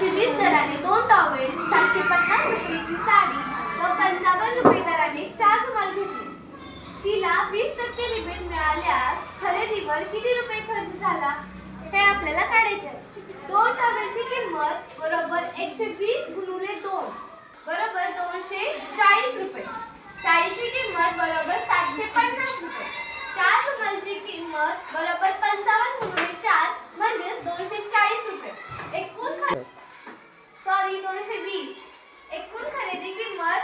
120 दराने 2 टॉवेल, 750 रुपयाची साडी व 55 रुपये दराने 4 रुमाल घेतले. तिला 20% रिबेट मिळाल्यास खरेदीवर किती रुपये खर्च झाला हे आपल्याला काढायचे आहे. 2 टॉवेलची किंमत बरोबर 120 गुणिले 2 बरोबर 240 रुपये. साडीची किंमत बरोबर 750 रुपये. 4 रुमालची किंमत बरोबर 55 गुणिले 4 म्हणजे 240 रुपये. एकूण खरेदी किंमत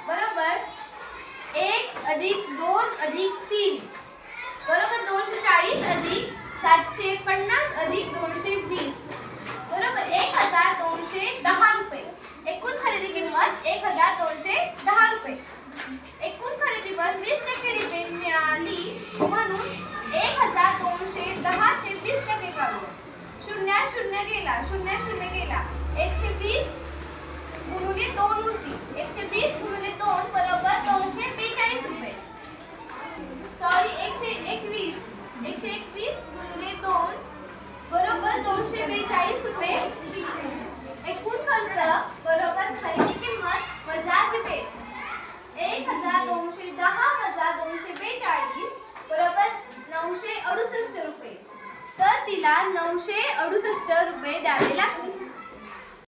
बरोबर 1 अधिक 2 अधिक 3 बरोबर 240 अधिक 750 अधिक 220 बरोबर 1210 रुपये. एकूण खरेदी किंमत 1210 रुपये. एकूण खरेदीवर 20% रिबेट मिळाली म्हणून 1210 चे 20% काढू. 0 गेला 120 गुणिले 2 उरती. 120 गुणिले 2 बरोबर 242 रुपये. 121 गुणिले 2 बरोबर 242 रुपये. एकूण खर्च बरोबर खरेदी किंमत वजा रिबेट 1210 वजा 242 बरोबर 968 रुपये. तर तिला 968 रुपये द्यावे लागतील.